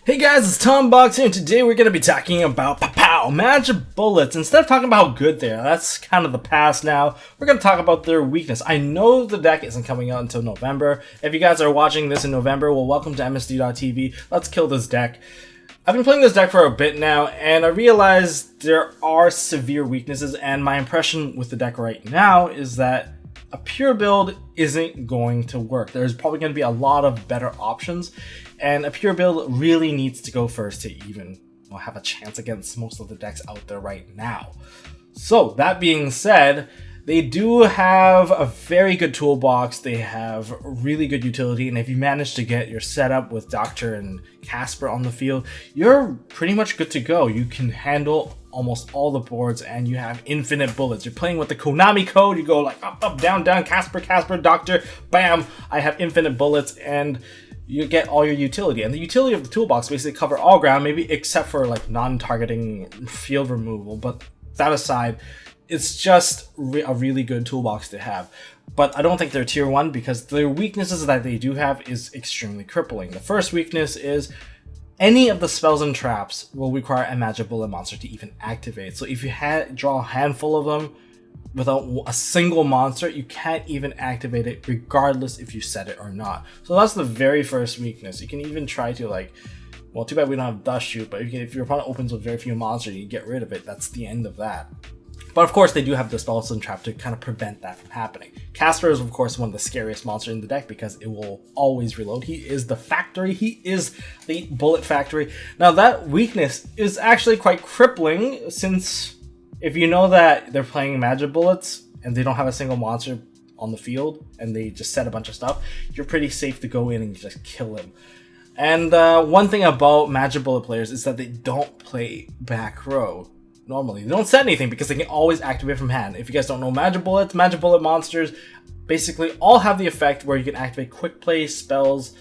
Hey guys, it's Tom Box here, and today we're going to be talking about Magibullets. Instead of talking about how good they are, that's kind of the past now, we're going to talk about their weakness. I know the deck isn't coming out until November. If you guys are watching this in November, well, welcome to MST.TV. Let's kill this deck. I've been playing this deck for a bit now, and I realized there are severe weaknesses, and my impression with the deck right now is that a pure build isn't going to work. There's probably going to be a lot of better options, and a pure build really needs to go first to even have a chance against most of the decks out there right now. So that being said, they do have a very good toolbox. They have really good utility, and if you manage to get your setup with Doctor and Casper on the field, you're pretty much good to go. You can handle almost all the boards, and you have infinite bullets. You're playing with the Konami code. You go like up, down, Casper, Doctor, bam, I have infinite bullets, and you get all your utility. And the utility of the toolbox basically cover all ground, maybe except for like non-targeting field removal, but that aside, it's just a really good toolbox to have. But I don't think they're tier 1 because the weaknesses that they do have is extremely crippling. The first weakness is any of the spells and traps will require a Magibullet monster to even activate. So if you draw a handful of them without a single monster, you can't even activate it regardless if you set it or not. So that's the very first weakness. You can even try to well, too bad we don't have Dust Shoot, but if your opponent opens with very few monsters, you get rid of it. That's the end of that. But of course, they do have the spells and trap to kind of prevent that from happening. Casper is, of course, one of the scariest monsters in the deck because it will always reload. He is the factory. He is the bullet factory. Now, that weakness is actually quite crippling, since if you know that they're playing Magibullets and they don't have a single monster on the field and they just set a bunch of stuff, you're pretty safe to go in and just kill him. And one thing about Magibullet players is that they don't play back row. Normally, they don't set anything because they can always activate from hand. If you guys don't know Magibullet monsters basically all have the effect where you can activate quick play spells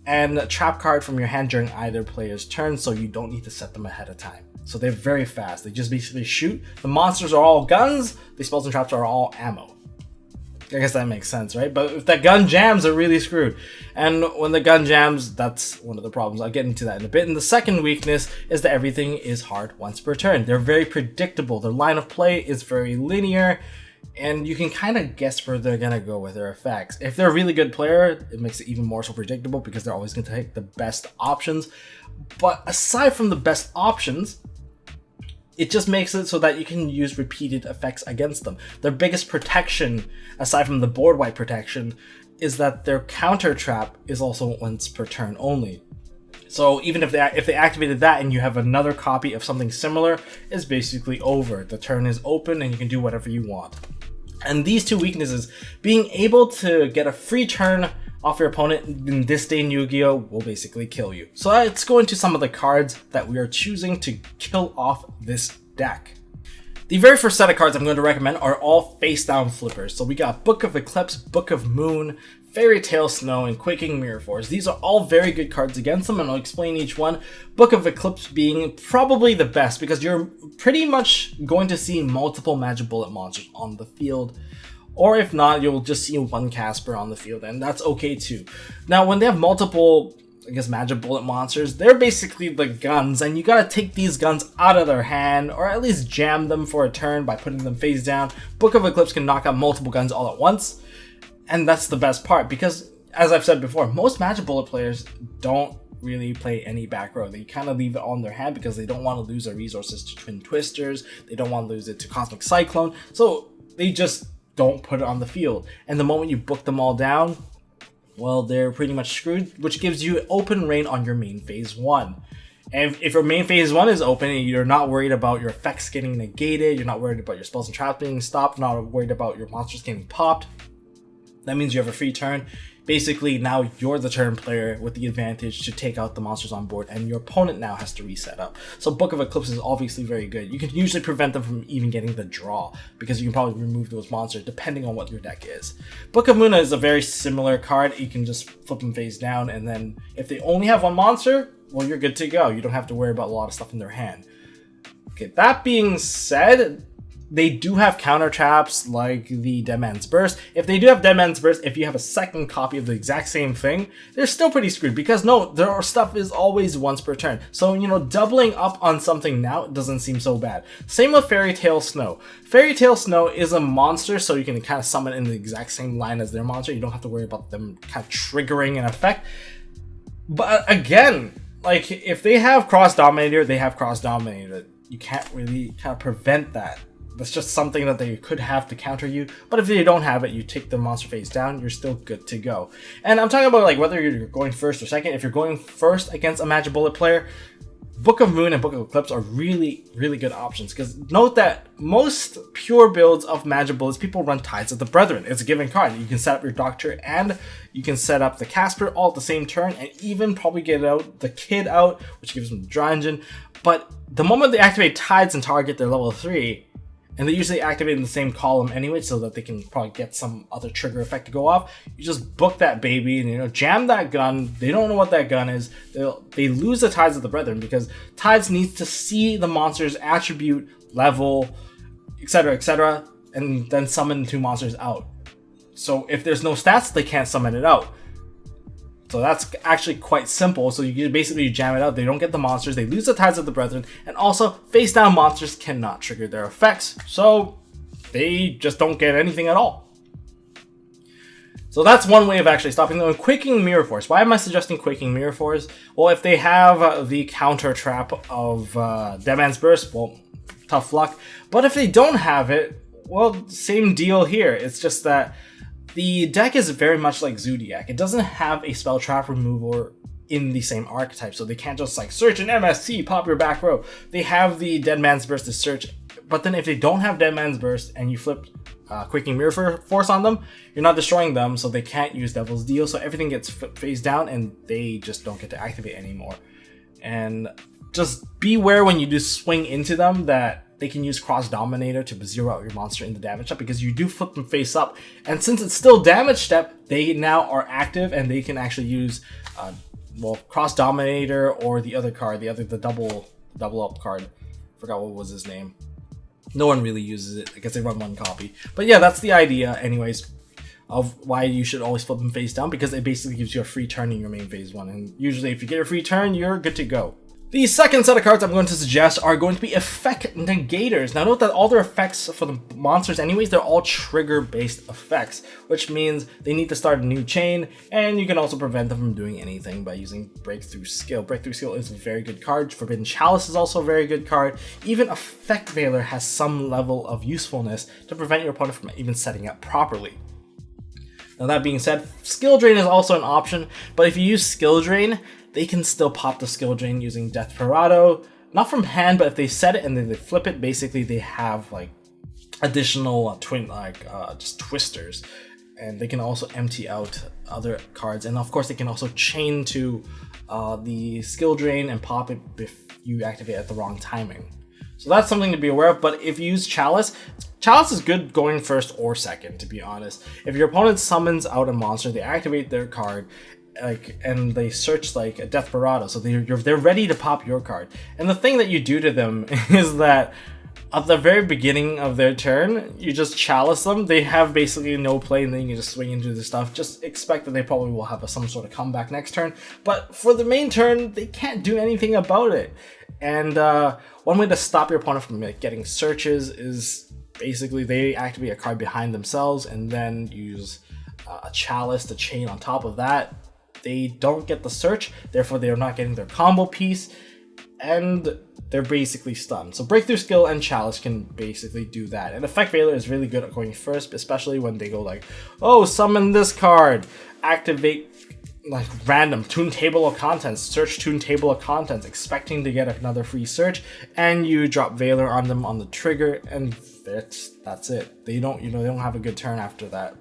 and trap card from your hand during either player's turn, so you don't need to set them ahead of time. So they're very fast. They just basically shoot. The monsters are all guns. The spells and traps are all ammo. I guess that makes sense, right? But if that gun jams, they're really screwed. And when the gun jams, that's one of the problems. I'll get into that in a bit. And the second weakness is that everything is hard once per turn. They're very predictable. Their line of play is very linear, and you can kind of guess where they're going to go with their effects. If they're a really good player, it makes it even more so predictable because they're always going to take the best options. But aside from the best options, it just makes it so that you can use repeated effects against them. Their biggest protection, aside from the board wipe protection, is that their counter trap is also once per turn only. So even if they activated that and you have another copy of something similar, it's basically over. The turn is open and you can do whatever you want. And these two weaknesses, being able to get a free turn off your opponent in this day in Yu-Gi-Oh! Will basically kill you. So let's go into some of the cards that we are choosing to kill off this deck. The very first set of cards I'm going to recommend are all face-down flippers. So we got Book of Eclipse, Book of Moon, Fairy Tale Snow, and Quaking Mirror Force. These are all very good cards against them, and I'll explain each one. Book of Eclipse being probably the best because you're pretty much going to see multiple Magibullet monsters on the field. Or if not, you'll just see one Casper on the field, and that's okay too. Now, when they have multiple, Magibullet monsters, they're basically the guns, and you gotta take these guns out of their hand, or at least jam them for a turn by putting them face down. Book of Eclipse can knock out multiple guns all at once, and that's the best part, because, as I've said before, most Magibullet players don't really play any back row. They kind of leave it on their hand because they don't want to lose their resources to Twin Twisters, they don't want to lose it to Cosmic Cyclone, so they just don't put it on the field. And the moment you book them all down, well, they're pretty much screwed, which gives you open reign on your main phase 1. And if your main phase 1 is open and you're not worried about your effects getting negated, you're not worried about your spells and traps being stopped, not worried about your monsters getting popped, that means you have a free turn. Basically, now you're the turn player with the advantage to take out the monsters on board, and your opponent now has to reset up. So Book of Eclipse is obviously very good. You can usually prevent them from even getting the draw, because you can probably remove those monsters depending on what your deck is. Book of Moon is a very similar card. You can just flip them face down, and then if they only have one monster, well, you're good to go. You don't have to worry about a lot of stuff in their hand. Okay, that being said, they do have counter traps like the Dead Man's Burst. If they do have Dead Man's Burst, if you have a second copy of the exact same thing, they're still pretty screwed because no, their stuff is always once per turn. So, you know, doubling up on something now doesn't seem so bad. Same with Fairy Tail Snow. Fairy Tail Snow is a monster, so you can kind of summon in the exact same line as their monster. You don't have to worry about them kind of triggering an effect. But again, like, if they have Cross Dominator, they have Cross Dominator. You can't really kind of prevent that. That's just something that they could have to counter you. But if they don't have it, you take the monster phase down, you're still good to go. And I'm talking about like whether you're going first or second. If you're going first against a Magibullet player, Book of Moon and Book of Eclipse are really, really good options. Because note that most pure builds of Magibullets, people run Tides of the Brethren. It's a given card. You can set up your Doctor and you can set up the Casper all at the same turn, and even probably get out the Kid out, which gives them the Draw Engine. But the moment they activate Tides and target their level 3, and they usually activate in the same column anyway, so that they can probably get some other trigger effect to go off. You just book that baby and, you know, jam that gun. They don't know what that gun is. They lose the Tides of the Brethren because Tides needs to see the monster's attribute, level, etc., and then summon 2 monsters out. So if there's no stats, they can't summon it out. So that's actually quite simple. So you basically jam it out. They don't get the monsters. They lose the Tides of the Brethren. And also, face down monsters cannot trigger their effects. So they just don't get anything at all. So that's one way of actually stopping them. Quaking Mirror Force. Why am I suggesting Quaking Mirror Force? Well, if they have the counter trap of Dead Man's Burst, well, tough luck. But if they don't have it, well, same deal here. It's just that the deck is very much like Zodiac. It doesn't have a spell trap remover in the same archetype, so they can't just like search an MST, pop your back row. They have the Dead Man's Burst to search, but then if they don't have Dead Man's Burst and you flip Quaking Mirror Force on them, you're not destroying them, so they can't use Devil's Deal, so everything gets phased down and they just don't get to activate anymore. And just beware when you do swing into them that they can use Cross Dominator to zero out your monster in the damage step, because you do flip them face up, and since it's still damage step, they now are active and they can actually use Cross Dominator or the other card, the double up card. Forgot what was his name. No one really uses it. I guess they run one copy. But yeah, that's the idea anyways of why you should always flip them face down, because it basically gives you a free turn in your main phase 1, and usually if you get a free turn, you're good to go. The second set of cards I'm going to suggest are going to be effect negators. Now note that all their effects for the monsters anyways, they're all trigger based effects, which means they need to start a new chain, and you can also prevent them from doing anything by using Breakthrough Skill. Breakthrough Skill is a very good card. Forbidden Chalice is also a very good card. Even Effect Veiler has some level of usefulness to prevent your opponent from even setting up properly. Now that being said, Skill Drain is also an option, but if you use Skill Drain, they can still pop the Skill Drain using Desperado. Not from hand, but if they set it and then they flip it, basically they have like additional just twisters. And they can also empty out other cards. And of course they can also chain to the Skill Drain and pop it if you activate at the wrong timing. So that's something to be aware of. But if you use Chalice, Chalice is good going first or second, to be honest. If your opponent summons out a monster, they activate their card, and they search like a Desperado, so they're ready to pop your card. And the thing that you do to them is that at the very beginning of their turn, you just Chalice them. They have basically no play, and then you can just swing into the stuff. Just expect that they probably will have some sort of comeback next turn. But for the main turn, they can't do anything about it. And one way to stop your opponent from getting searches is basically they activate a card behind themselves and then use a Chalice to chain on top of that. They don't get the search, therefore they are not getting their combo piece, and they're basically stunned. So Breakthrough Skill and Chalice can basically do that. And Effect Veiler is really good at going first, especially when they go like, oh, summon this card, activate like random Toon Table of Contents, search Toon Table of Contents, expecting to get another free search, and you drop Veiler on them on the trigger, and that's it. They don't have a good turn after that.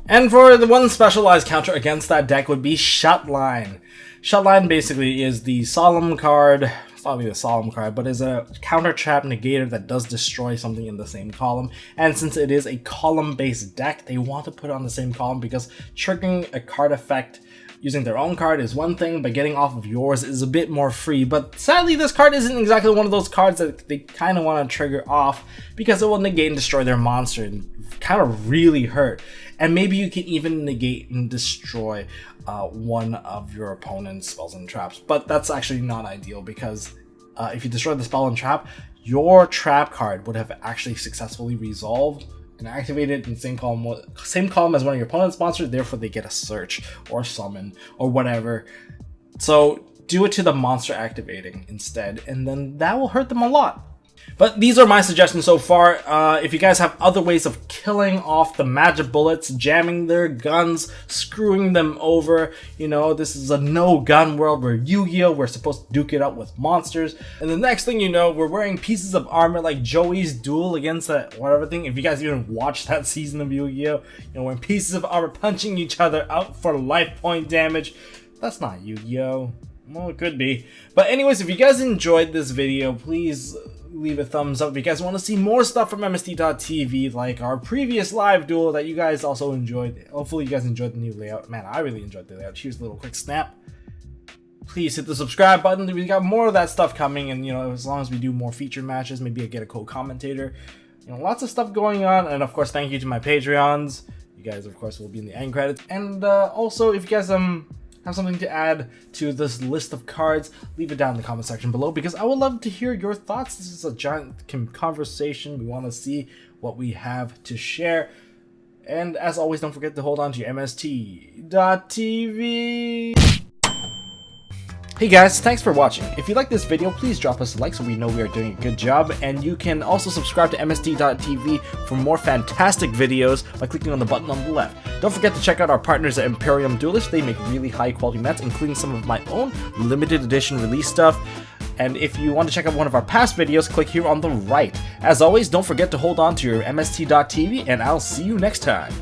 And for the one specialized counter against that deck would be Shutline. Shutline basically is the Solemn card. It's not really a Solemn card, but is a counter trap negator that does destroy something in the same column. And since it is a column based deck, they want to put it on the same column because triggering a card effect Using their own card is one thing, but getting off of yours is a bit more free. But sadly, this card isn't exactly one of those cards that they kind of want to trigger off, because it will negate and destroy their monster and kind of really hurt. And maybe you can even negate and destroy one of your opponent's spells and traps. But that's actually not ideal, because if you destroy the spell and trap, your trap card would have actually successfully resolved and activated in the same column as one of your opponent's monsters. Therefore, they get a search or summon or whatever. So do it to the monster activating instead, and then that will hurt them a lot. But these are my suggestions so far. If you guys have other ways of killing off the Magibullets, jamming their guns, screwing them over, you know, this is a no-gun world where Yu-Gi-Oh! We're supposed to duke it out with monsters. And the next thing you know, we're wearing pieces of armor like Joey's duel against that whatever thing. If you guys even watched that season of Yu-Gi-Oh! You know, wearing pieces of armor, punching each other out for life point damage. That's not Yu-Gi-Oh! Well, it could be. But anyways, if you guys enjoyed this video, please leave a thumbs up. If you guys want to see more stuff from MST.TV, like our previous live duel that you guys also enjoyed. Hopefully you guys enjoyed the new layout. Man, I really enjoyed the layout. Here's a little quick snap. Please hit the subscribe button. We got more of that stuff coming, and you know, as long as we do more featured matches, maybe I get a co-commentator. You know, lots of stuff going on. And of course, thank you to my Patreons. You guys, of course, will be in the end credits. And also, if you guys have something to add to this list of cards, leave it down in the comment section below, because I would love to hear your thoughts. This is a giant conversation. We want to see what we have to share. And as always, don't forget to hold on to your MST.TV. Hey guys, thanks for watching. If you like this video, please drop us a like so we know we are doing a good job. And you can also subscribe to MST.TV for more fantastic videos by clicking on the button on the left. Don't forget to check out our partners at Imperium Duelist. They make really high quality mats, including some of my own limited edition release stuff. And if you want to check out one of our past videos, click here on the right. As always, don't forget to hold on to your MST.TV, and I'll see you next time.